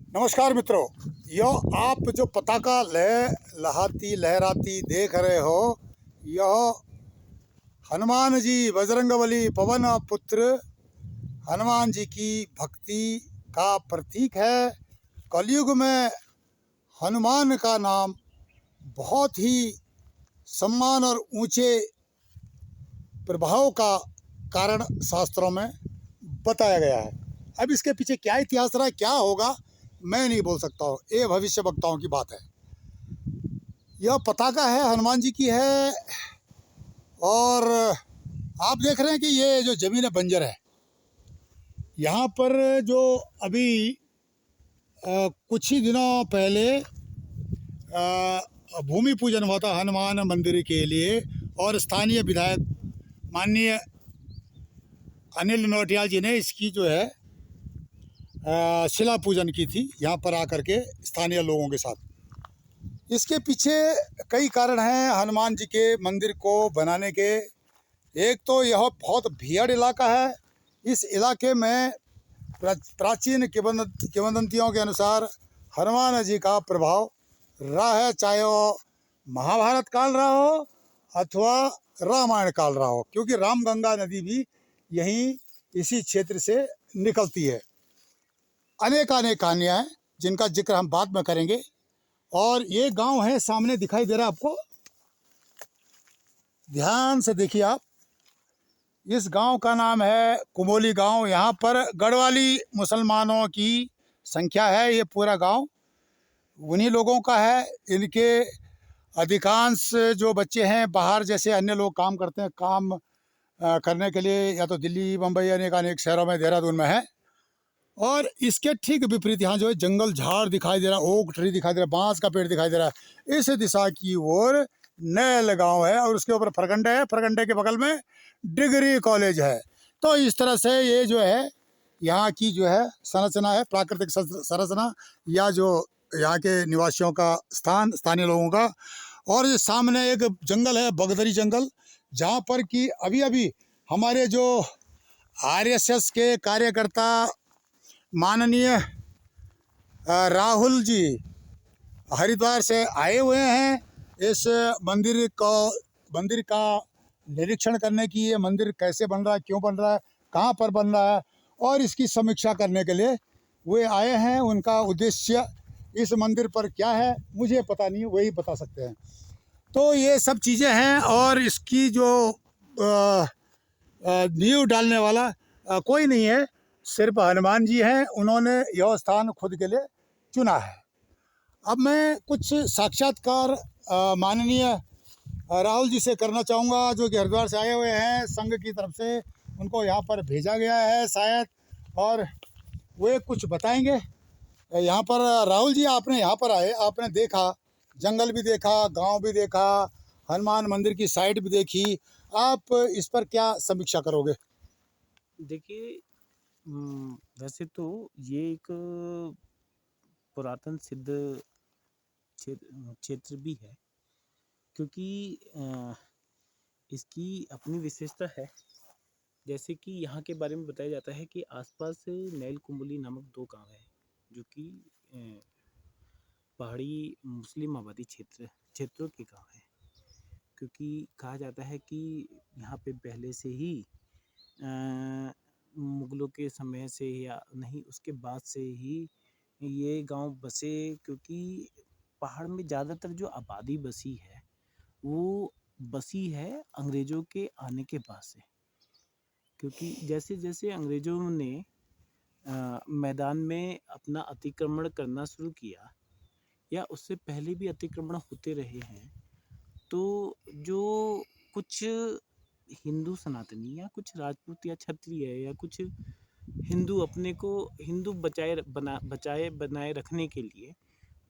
नमस्कार मित्रों। यह आप जो पताका लहराती देख रहे हो, यह हनुमान जी बजरंगबली पवन पुत्र हनुमान जी की भक्ति का प्रतीक है। कलयुग में हनुमान का नाम बहुत ही सम्मान और ऊंचे प्रभाव का कारण शास्त्रों में बताया गया है। अब इसके पीछे क्या इतिहास रहा, क्या होगा, मैं नहीं बोल सकता हूँ, ये भविष्य वक्ताओं की बात है। यह पताका है, हनुमान जी की है। और आप देख रहे हैं कि ये जो ज़मीन है बंजर है। यहाँ पर जो अभी कुछ ही दिनों पहले भूमि पूजन हुआ था हनुमान मंदिर के लिए, और स्थानीय विधायक माननीय अनिल नौटियाल जी ने इसकी जो है शिला पूजन की थी यहाँ पर आकर के स्थानीय लोगों के साथ। इसके पीछे कई कारण हैं हनुमान जी के मंदिर को बनाने के। एक तो यह बहुत भीड़ इलाका है। इस इलाके में प्राचीन किंवदंतियों के अनुसार हनुमान जी का प्रभाव रहा है, चाहे वो महाभारत काल रहा हो अथवा रामायण काल रहा हो, क्योंकि रामगंगा नदी भी यहीं इसी क्षेत्र से निकलती है। अनेक कहानियाँ हैं जिनका जिक्र हम बाद में करेंगे। और ये गांव है, सामने दिखाई दे रहा है आपको, ध्यान से देखिए आप। इस गांव का नाम है कुमोली गांव। यहाँ पर गढ़वाली मुसलमानों की संख्या है। ये पूरा गांव उन्हीं लोगों का है। इनके अधिकांश जो बच्चे हैं बाहर जैसे अन्य लोग काम करते हैं, काम करने के लिए या तो दिल्ली, मुंबई, अनेक शहरों में, देहरादून में है। और इसके ठीक विपरीत यहाँ जो है जंगल झाड़ दिखाई दे रहा है, ओक ट्री दिखाई दे रहा है, बांस का पेड़ दिखाई दे रहा है। इस दिशा की ओर नैल गांव है और उसके ऊपर फरकंडे है। फरकंडे के बगल में डिग्री कॉलेज है। तो इस तरह से ये जो है यहाँ की जो है संरचना है, प्राकृतिक संरचना, या जो यहाँ के निवासियों का स्थान, स्थानीय लोगों का। और ये सामने एक जंगल है, बगदरी जंगल, जहाँ पर कि अभी अभी हमारे जो आरएसएस के कार्यकर्ता माननीय राहुल जी हरिद्वार से आए हुए हैं इस मंदिर का निरीक्षण करने की। ये मंदिर कैसे बन रहा है, क्यों बन रहा है, कहाँ पर बन रहा है, और इसकी समीक्षा करने के लिए वे आए हैं। उनका उद्देश्य इस मंदिर पर क्या है मुझे पता नहीं, वही बता सकते हैं। तो ये सब चीज़ें हैं। और इसकी जो नींव डालने वाला कोई नहीं है, सिर्फ हनुमान जी हैं। उन्होंने यह स्थान खुद के लिए चुना है। अब मैं कुछ साक्षात्कार माननीय राहुल जी से करना चाहूँगा, जो कि हरिद्वार से आए हुए हैं। संघ की तरफ से उनको यहाँ पर भेजा गया है शायद, और वे कुछ बताएंगे। यहाँ पर राहुल जी, आपने यहाँ पर आए, आपने देखा, जंगल भी देखा, गांव भी देखा, हनुमान मंदिर की साइट भी देखी। आप इस पर क्या समीक्षा करोगे? देखिए, वैसे तो ये एक पुरातन सिद्ध क्षेत्र भी है, क्योंकि इसकी अपनी विशेषता है। जैसे कि यहाँ के बारे में बताया जाता है कि आसपास नैल कुंबली नामक 2 गांव हैं, जो कि पहाड़ी मुस्लिम आबादी क्षेत्रों के गांव हैं। क्योंकि कहा जाता है कि यहाँ पे पहले से ही मुगलों के समय से, या नहीं उसके बाद से ही ये गांव बसे, क्योंकि पहाड़ में ज़्यादातर जो आबादी बसी है वो बसी है अंग्रेज़ों के आने के बाद से। क्योंकि जैसे जैसे अंग्रेज़ों ने मैदान में अपना अतिक्रमण करना शुरू किया, या उससे पहले भी अतिक्रमण होते रहे हैं, तो जो कुछ हिंदू सनातनी, या कुछ राजपूत या क्षत्रिय, या कुछ हिंदू अपने को हिंदू बचाए बनाए रखने के लिए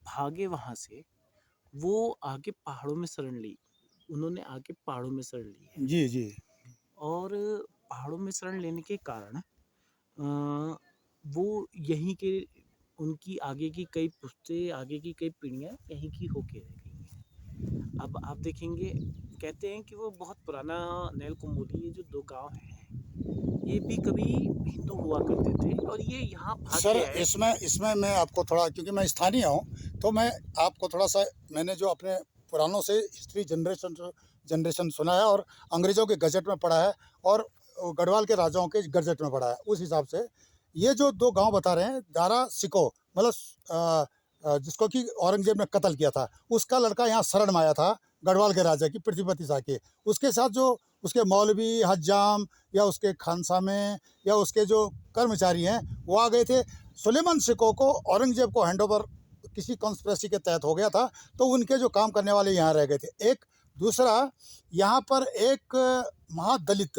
भागे वहाँ से, वो आके पहाड़ों में शरण ली। उन्होंने आके पहाड़ों में शरण ली है। जी जी। और पहाड़ों में शरण लेने के कारण वो यहीं के, उनकी आगे की कई पुश्तें, आगे की कई पीढ़ियाँ यहीं की होके रह गई हैं। अब आप देखेंगे, कहते हैं कि वो बहुत पुराना नैल कुंबोली, ये जो 2 गांव हैं, ये भी कभी हिंदू हुआ करते थे और ये यहाँ भाग सर के आए। इसमें इसमें मैं आपको थोड़ा, क्योंकि मैं स्थानीय हूँ, तो मैं आपको थोड़ा सा, मैंने जो अपने पुरानों से हिस्ट्री जनरेशन जनरेशन सुना है और अंग्रेज़ों के गजट में पढ़ा है और गढ़वाल के राजाओं के गजट में पढ़ा है, उस हिसाब से ये जो दो गांव बता रहे हैं, दारा सिको, मतलब जिसको कि औरंगजेब ने कत्ल किया था, उसका लड़का यहाँ शरण में आया था गढ़वाल के राजा की पृथ्वीपति शाह के। उसके साथ जो उसके मौलवी हज्जाम या उसके खानसामे या उसके जो कर्मचारी हैं वो आ गए थे। सुलेमान सिको को औरंगजेब को हैंडओवर किसी कॉन्स्पिरेसी के तहत हो गया था, तो उनके जो काम करने वाले यहाँ रह गए थे। एक दूसरा, यहाँ पर एक महादलित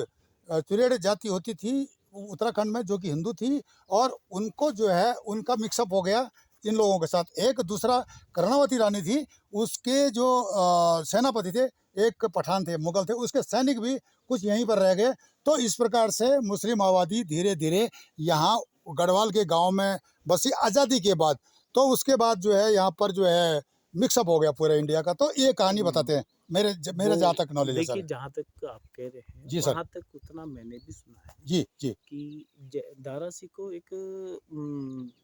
चुरेड़ जाति होती थी उत्तराखंड में, जो कि हिंदू थी, और उनको जो है उनका मिक्सअप हो गया इन लोगों के साथ। एक दूसरा कर्णावती रानी थी, उसके जो सेनापति थे एक पठान थे, मुगल थे, उसके सैनिक भी कुछ यहीं पर रह गए। तो इस प्रकार से मुस्लिम आबादी धीरे धीरे यहाँ गढ़वाल के गांव में बसी आज़ादी के बाद। तो उसके बाद जो है यहाँ पर जो है मिक्सअप हो गया पूरे इंडिया का। तो ये कहानी बताते हैं, मेरे जहाँ तक नॉलेज है देखिए सर। जहाँ तक आप कह रहे हैं जी सर। वहाँ तक उतना मैंने भी सुना है जी जी कि दारा सिकों एक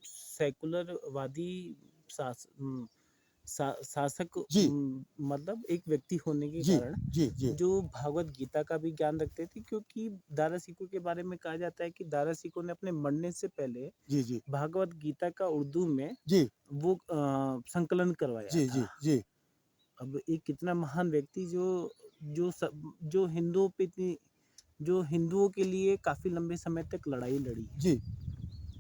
सेकुलरवादी शासक, जी मतलब एक व्यक्ति होने के जी कारण जी जी जो भगवत गीता का भी ज्ञान रखते थे, क्योंकि दारा सिकों के बारे में कहा जाता है कि दारा सिकों ने अपने मरने से पहले जी जी भगवत गीता का उर्दू में जी वो संकलन करवाया जी जी था। जी अब एक कितना महान व्यक्ति जो हिंदुओं पे इतनी, जो हिंदुओं के लिए काफी लंबे समय तक लड़ाई लड़ी है। जी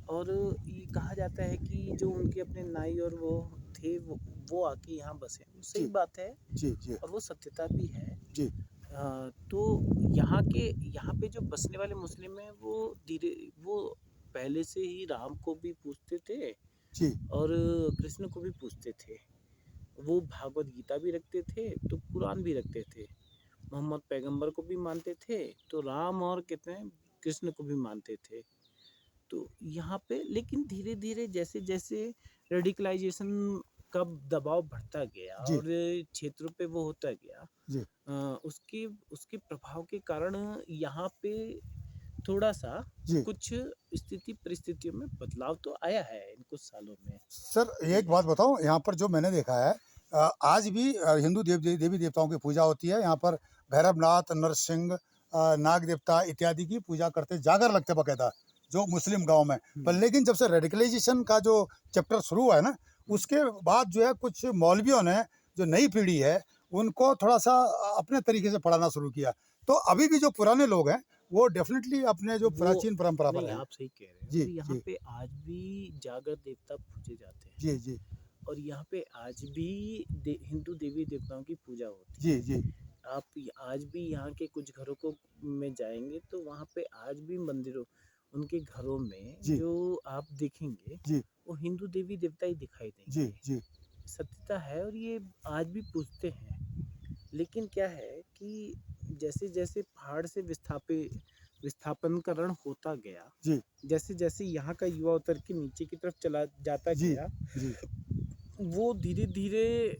और ये कहा जाता है कि जो उनके अपने नाई और वो थे, वो आके यहाँ बसे, वो सही जी बात है जी जी और वो सत्यता भी है। जी तो यहाँ पे जो बसने वाले मुस्लिम हैं वो पहले से ही राम को भी पूछते थे जी और कृष्ण को भी पूछते थे। वो भागवत गीता भी रखते थे तो कुरान भी रखते थे। मोहम्मद पैगंबर को भी मानते थे तो राम और कहते हैं कृष्ण को भी मानते थे। तो यहाँ पे लेकिन धीरे धीरे जैसे जैसे रेडिकलाइजेशन का दबाव बढ़ता गया जी और क्षेत्रों पे वो होता गया, जी उसके उसके प्रभाव के कारण यहाँ पे थोड़ा सा जी कुछ स्थिति परिस्थितियों में बदलाव तो आया है इन कुछ सालों में। सर एक बात बताओ, यहाँ पर जो मैंने देखा है, आज भी हिंदू देवी देवताओं की पूजा होती है यहाँ पर। भैरवनाथ, नरसिंह, नाग देवता इत्यादि की पूजा करते, जागर लगते बकायदा, जो मुस्लिम गांव में। पर लेकिन जब से रेडिकलाइजेशन का जो चैप्टर शुरू हुआ है ना, उसके बाद जो है कुछ मौलवियों ने, जो नई पीढ़ी है, उनको थोड़ा सा अपने तरीके से पढ़ाना शुरू किया। तो अभी भी जो पुराने लोग हैं वो डेफिनेटली अपने जो वो प्राचीन परंपरा पर नहीं, हैं। आप सही कह रहे हैं जी और यहाँ जी पे आज भी जागर देवता पूजे जाते हैं जी जी और यहाँ पे आज भी हिंदू देवी देवताओं की पूजा होती जी है। जी आज भी यहाँ के कुछ घरों को में जाएंगे तो वहाँ पे आज भी मंदिरों, उनके घरों में जी जो आप देखेंगे जी वो हिंदू देवी देवता ही दिखाई जी देंगे। जी सत्यता है और ये आज भी पूजते हैं। लेकिन क्या है कि जैसे जैसे पहाड़ से विस्थापनकरण होता गया, जी जैसे जैसे यहाँ का युवा उतर के नीचे की तरफ चला जाता जी गया, जी वो धीरे धीरे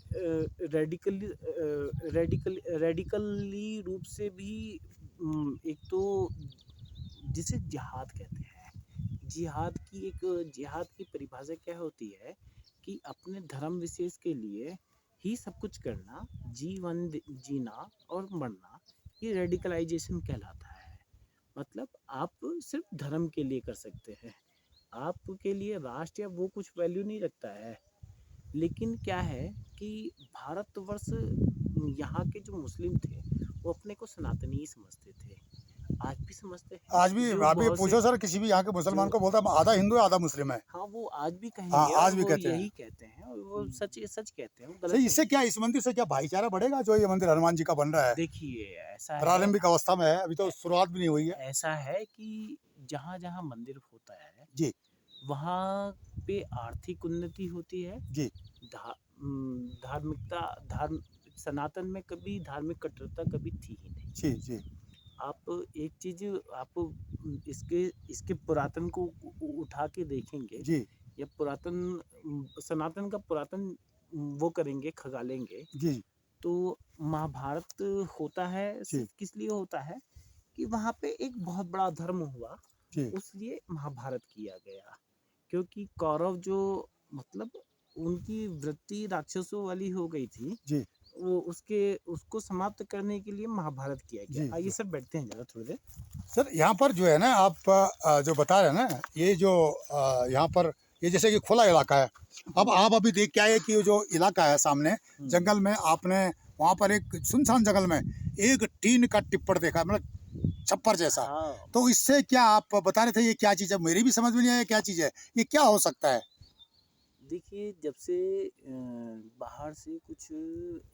रेडिकली रूप से भी एक तो जिसे जिहाद कहते हैं, जिहाद की परिभाषा क्या होती है कि अपने धर्म विशेष के लिए ही सब कुछ करना, जीवन जीना और मरना, ये रेडिकलाइजेशन कहलाता है। मतलब आप सिर्फ धर्म के लिए कर सकते हैं, आपके लिए राष्ट्र या वो कुछ वैल्यू नहीं रखता है। लेकिन क्या है कि भारतवर्ष, यहाँ के जो मुस्लिम थे वो अपने को सनातनी ही समझते थे, आज भी समझते हैं। आज भी जो आप ये बहुत से पूछो सर किसी भी यहाँ के मुसलमान जो को, बोलता है आधा हिंदू है आधा मुस्लिम है। हाँ वो आज भी हाँ कहेंगे आज और भी वो कहते यही हैं। कहते हैं और वो सच सच कहते हैं, वो गलत सही, नहीं इससे है। क्या, इस मंदिर से क्या भाईचारा बढ़ेगा जो ये मंदिर हनुमान जी का बन रहा है? देखिए ऐसा है, प्रारंभिक अवस्था में है, अभी तो शुरुआत भी नहीं हुई है। ऐसा है कि जहाँ जहाँ मंदिर होता है जी वहाँ पे आर्थिक उन्नति होती है। जी धार्मिकता, सनातन में कभी धार्मिक कट्टरता कभी थी ही नहीं। जी जी आप एक चीज, आप इसके इसके पुरातन को उठा के देखेंगे जी या पुरातन सनातन का पुरातन वो करेंगे, खगालेंगे, जी तो महाभारत होता है जी सिर्फ किस लिए होता है कि वहाँ पे एक बहुत बड़ा धर्म हुआ, जी उसलिए महाभारत किया गया। क्योंकि कौरव जो मतलब उनकी वृत्ति राक्षसों वाली हो गई थी, जी वो उसको समाप्त करने के लिए महाभारत किया गया। जी आइए जी। सर बैठते हैं ज़रा थोड़ी देर। सर यहाँ पर जो है ना, आप जो बता रहे हैं ना, ये जो यहाँ पर ये जैसे कि खुला इलाका है। अब आप अभी देख के आए कि ये जो इलाका है सामने जंगल में, आपने वहाँ पर एक सुनसान जंगल में एक टीन का टिप्पण देखा, मतलब छप्पर जैसा। हाँ, तो इससे क्या आप बता रहे थे, ये क्या चीज़ है? मेरी भी समझ में नहीं आया क्या चीज़ है, ये क्या हो सकता है? देखिए जब से बाहर से कुछ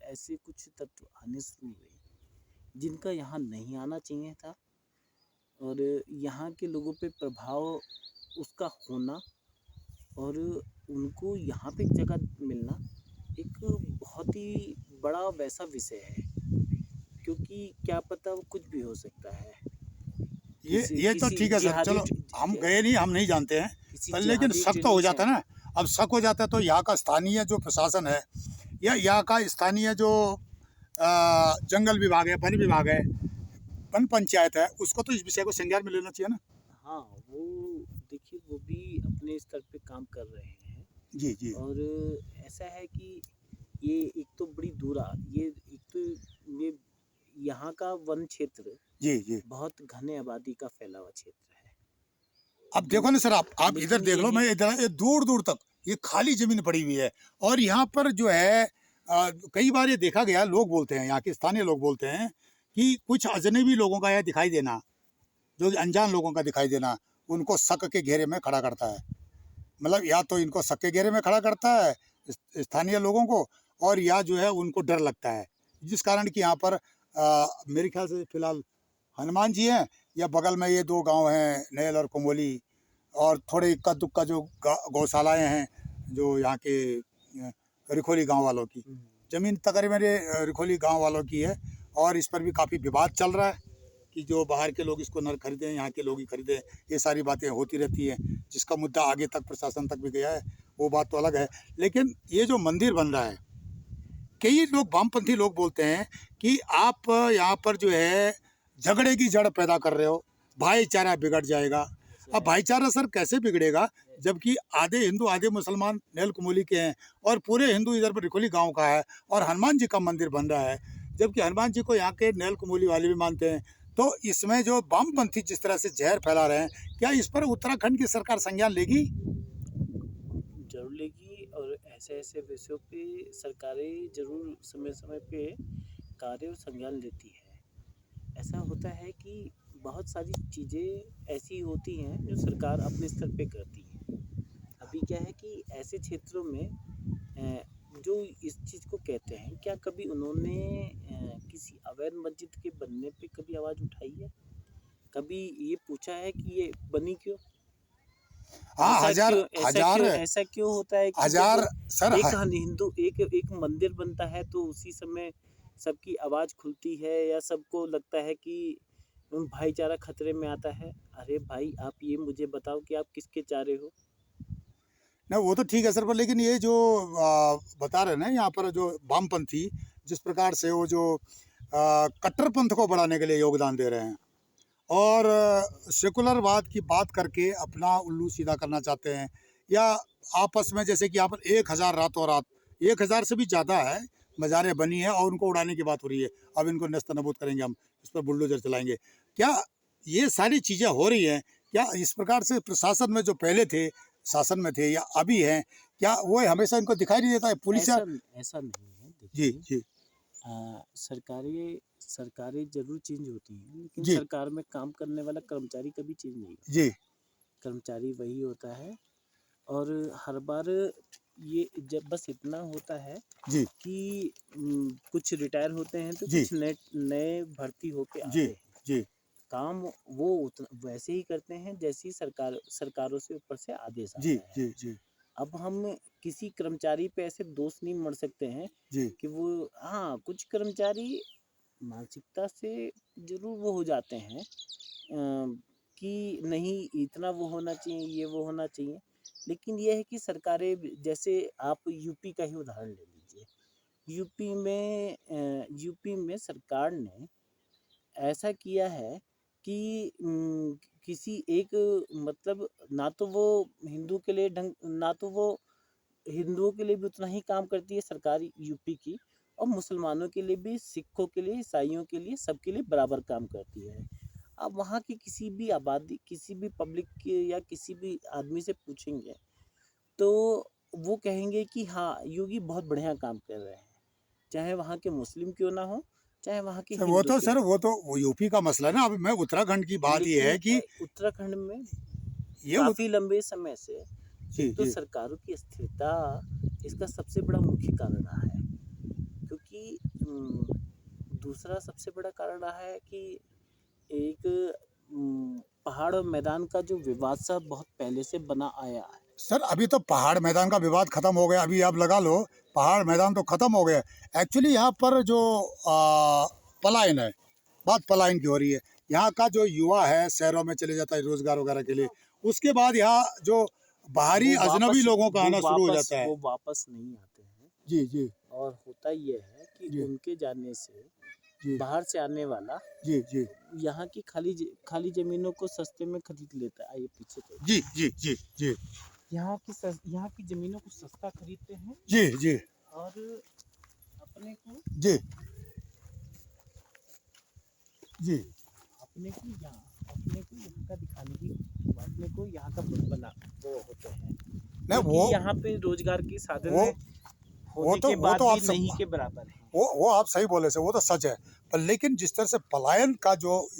ऐसे कुछ तत्व आने शुरू हुए जिनका यहाँ नहीं आना चाहिए था, और यहाँ के लोगों पे प्रभाव उसका होना और उनको यहाँ पे एक जगह मिलना एक बहुत ही बड़ा वैसा विषय है, क्योंकि क्या पता वो कुछ भी हो सकता है। किसी ये तो किसी ठीक है सर, जिहादी चलो हम गए नहीं, हम नहीं जानते हैं। किसी पर लेकिन जिहादी शक तो हो जाता ट्रेडिशन। है ना। अब शक हो जाता है तो यहाँ का स्थानीय जो प्रशासन है, या यहाँ का स्थानीय जो जंगल विभाग है, वन विभाग है, वन पंचायत है, उसको तो इस विषय को संज्ञान में लेना चाहिए ना। हाँ, वो देखिए वो भी अपने स्तर पे काम कर रहे हैं। जी जी और ऐसा है कि ये एक तो बड़ी दूरा ये एक तो ये यहाँ का वन क्षेत्र जी जी। बहुत घने आबादी का फैला हुआ क्षेत्र है। अब दू देखो ना सर, आप इधर लेकिन देख ये लो, है मैं इधर ये दूर दूर तक ये खाली जमीन पड़ी हुई है। और यहाँ पर जो है कई बार ये देखा गया, लोग बोलते हैं, यहाँ के स्थानीय लोग बोलते हैं कि कुछ अजनबी लोगों का यह दिखाई देना, जो कि अनजान लोगों का दिखाई देना, उनको शक के घेरे में खड़ा करता है। मतलब या तो इनको शक के घेरे में खड़ा करता है स्थानीय लोगों को, और या जो है उनको डर लगता है, जिस कारण कि यहाँ पर मेरे ख्याल से फिलहाल हनुमान जी हैं, या बगल में ये दो गांव हैं, नैल और कुमोली, और थोड़े इक्का दुक्का जो गौशालाएं हैं जो यहाँ के रिखोली गांव वालों की। हम्म, ज़मीन तकरीबन ये रिखोली गांव वालों की है। और इस पर भी काफ़ी विवाद चल रहा है कि जो बाहर के लोग इसको न खरीदें, यहाँ के लोग ही खरीदें। ये सारी बातें होती रहती हैं, जिसका मुद्दा आगे तक प्रशासन तक भी गया है, वो बात तो अलग है। लेकिन ये जो मंदिर बन रहा है, कई लोग वामपंथी लोग बोलते हैं कि आप यहाँ पर जो है झगड़े की जड़ पैदा कर रहे हो, भाईचारा बिगड़ जाएगा। अब भाईचारा सर कैसे बिगड़ेगा, जबकि आधे हिंदू आधे मुसलमान नेल कुमोली के हैं, और पूरे हिंदू इधर पर रिखोली गांव का है, और हनुमान जी का मंदिर बन रहा है, जबकि हनुमान जी को यहाँ के नेल कुमोली वाले भी मानते हैं। तो इसमें जो वामपंथी जिस तरह से जहर फैला रहे हैं, क्या इस पर उत्तराखंड की सरकार संज्ञान लेगी? जरूर लेगी, और ऐसे ऐसे विषयों पे सरकारें जरूर समय समय पे कार्य और संज्ञान लेती है। ऐसा होता है कि बहुत सारी चीज़ें ऐसी होती हैं जो सरकार अपने स्तर पे करती है। अभी क्या है कि ऐसे क्षेत्रों में जो इस चीज़ को कहते हैं, क्या कभी उन्होंने किसी अवैध मस्जिद के बनने पे कभी आवाज़ उठाई है? कभी ये पूछा है कि ये बनी क्यों? हाँ, हजार हजार ऐसा क्यों होता है कि जब हजार सर एक हिंदू एक मंदिर बनता है तो उसी समय सबकी आवाज़ खुलती है, या सबको लगता है कि भाईचारा खतरे में आता है? अरे भाई, आप ये मुझे बताओ कि आप किसके चारे हो? ना, वो तो ठीक है सर, पर लेकिन ये जो बता रहे हैं ना, यहाँ पर जो वामपंथी जिस प्रकार से वो जो कट्टरपंथ को बढ़ाने के लिए योगदान दे रहे हैं, और सेकुलरवाद की बात करके अपना उल्लू सीधा करना चाहते हैं, या आपस में जैसे कि यहाँ पर 1000 रातों रात, 1000 से भी ज़्यादा है मज़ारें बनी है, और उनको उड़ाने की बात हो रही है। अब इनको नेस्त नबूद करेंगे हम, इस पर बुलडोजर चलाएंगे। क्या ये सारी चीज़ें हो रही हैं? क्या इस प्रकार से प्रशासन में जो पहले थे, शासन में थे या अभी हैं, क्या वो हमेशा इनको दिखाई नहीं देता है? पुलिस या ऐसा नहीं है। जी देखिए, जी सरकारें सरकारें जरूर चेंज होती हैं, लेकिन जी सरकार में काम करने वाला कर्मचारी कभी चेंज नहीं होता। जी कर्मचारी वही होता है, और हर बार ये जब बस इतना होता है जी कि कुछ रिटायर होते हैं तो जी कुछ नए नए भर्ती होके जी आते हैं। जी काम वो वैसे ही करते हैं जैसी सरकारों से ऊपर से आदेश जी आता है। जी जी अब हम किसी कर्मचारी पे ऐसे दोष नहीं मढ़ सकते हैं जी कि वो, हाँ, कुछ कर्मचारी मानसिकता से जरूर वो हो जाते हैं कि नहीं इतना वो होना चाहिए, ये वो होना चाहिए। लेकिन ये है कि सरकारें जैसे आप यूपी का ही उदाहरण ले लीजिए। यूपी में सरकार ने ऐसा किया है कि किसी एक मतलब ना तो वो हिंदू के लिए ना तो वो हिंदुओं के लिए भी उतना ही काम करती है सरकार यूपी की, और मुसलमानों के लिए भी, सिखों के लिए, ईसाइयों के लिए, सबके लिए बराबर काम करती है। अब वहाँ की किसी भी आबादी, किसी भी पब्लिक के या किसी भी आदमी से पूछेंगे तो वो कहेंगे कि हाँ, योगी बहुत बढ़िया काम कर रहे हैं, चाहे वहाँ के मुस्लिम क्यों ना हो, चाहे वहाँ के हिंदू क्यों ना हो। वो यूपी का मसला है ना। अब मैं उत्तराखंड की बात ये है लेकिन कि उत्तराखंड में ये काफी लंबे समय से जी एक तो जी सरकारों की अस्थिरता इसका सबसे बड़ा मुख्य कारण रहा है, क्योंकि दूसरा सबसे बड़ा कारण रहा है कि एक पहाड़ और मैदान का जो विवाद सा बहुत पहले से बना आया है। सर, अभी तो पहाड़ मैदान का विवाद खत्म हो गया। अभी आप लगा लो, पहाड़ मैदान तो खत्म हो गया। एक्चुअली यहाँ पर जो पलायन है, बात पलायन की हो रही है। यहाँ का जो युवा है शहरों में चले जाता है रोजगार वगैरह के लिए, उसके बाद यहाँ जो बाहरी अजनबी लोगों का आना शुरू हो जाता है। वो वापस नहीं आते हैं। जी जी और होता ये है कि जी उनके जाने से जी बाहर से आने वाला जी जी यहाँ की खाली जमीनों को सस्ते में खरीद लेता है। आइए पीछे तो जी जी जी जी यहाँ की जमीनों को सस्ता खरीदते हैं जी जी और अपने को जी जी अपने को यहाँ का दिखाने की, अपने को यहाँ का बना वो होते हैं। नहीं, वो यहाँ पे रोजगार के साधन वो होने के वो बाद तो आप भी सब नहीं के बराबर है। वो आप सही बोले से, वो तो सच है। पर लेकिन जिस तरह से पलायन का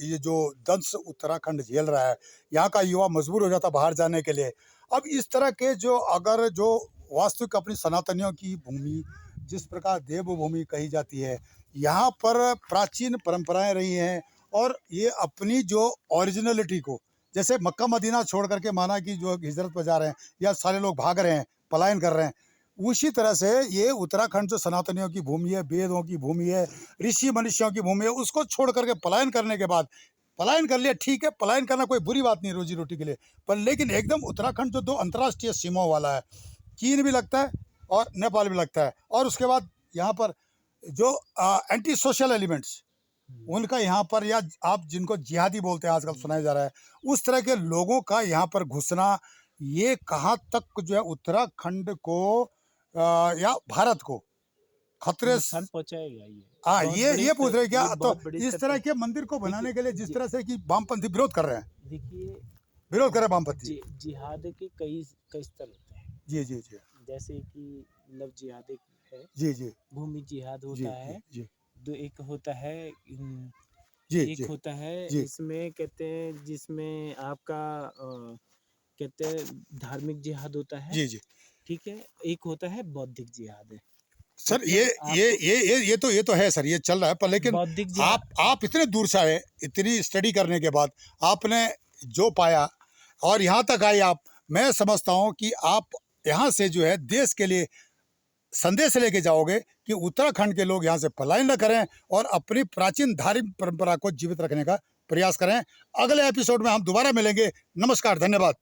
ये जो दंश उत्तराखंड झेल रहा है, यहाँ का युवा मजबूर हो जाता बाहर जाने के लिए। अब इस तरह के अगर जो वास्तविक अपनी सनातनियों की भूमि, जिस प्रकार देवभूमि कही जाती है, यहाँ पर प्राचीन परंपराएं रही हैं, और ये अपनी जो ओरिजिनलिटी को, जैसे मक्का मदीना छोड़ करके माना कि जो हिजरत पर जा रहे हैं या सारे लोग भाग रहे हैं, पलायन कर रहे हैं, उसी तरह से ये उत्तराखंड जो सनातनियों की भूमि है, वेदों की भूमि है, ऋषि मनुष्यों की भूमि है, उसको छोड़ करके पलायन करने के बाद, पलायन कर लिया, ठीक है, पलायन करना कोई बुरी बात नहीं रोजी रोटी के लिए। पर लेकिन एकदम उत्तराखंड जो 2 अंतर्राष्ट्रीय सीमाओं वाला है, चीन भी लगता है और नेपाल भी लगता है, और उसके बाद यहाँ पर जो एंटी सोशल एलिमेंट्स, उनका यहाँ पर, या आप जिनको जिहादी बोलते हैं आजकल सुनाया जा रहा है, उस तरह के लोगों का यहाँ पर घुसना, ये कहाँ तक जो है उत्तराखंड को या भारत को खतरे नुकसान पहुंचाएगा। ये हाँ, ये पूछ रहे क्या? तो इस तरह के के मंदिर को बनाने के लिए जिस तरह से कि वामपंथी विरोध कर रहे हैं, देखिए, विरोध कर रहे हैं वामपंथी। जिहाद के कई कई स्तर होते हैं। जी जी जी जैसे कि लव जिहाद एक है, जी जी भूमि जिहाद जी होता है, जी दो एक होता है जी एक जी होता है जी इसमें कहते हैं, जिसमें आपका कहते हैं धार्मिक जिहाद होता है, जी जी। ठीक है। एक होता है बौद्धिक जिहाद है। सर, तो ये जब ये ये ये तो है सर, ये चल रहा है। पर लेकिन बौद्धिक जिहाद, आप इतने दूर से आए, इतनी स्टडी करने के बाद आपने जो पाया और यहाँ तक आए आप, मैं समझता हूँ कि आप यहाँ से जो है देश के लिए संदेश लेके जाओगे कि उत्तराखंड के लोग यहाँ से पलायन न करें और अपनी प्राचीन धार्मिक परंपरा को जीवित रखने का प्रयास करें। अगले एपिसोड में हम दोबारा मिलेंगे। नमस्कार, धन्यवाद।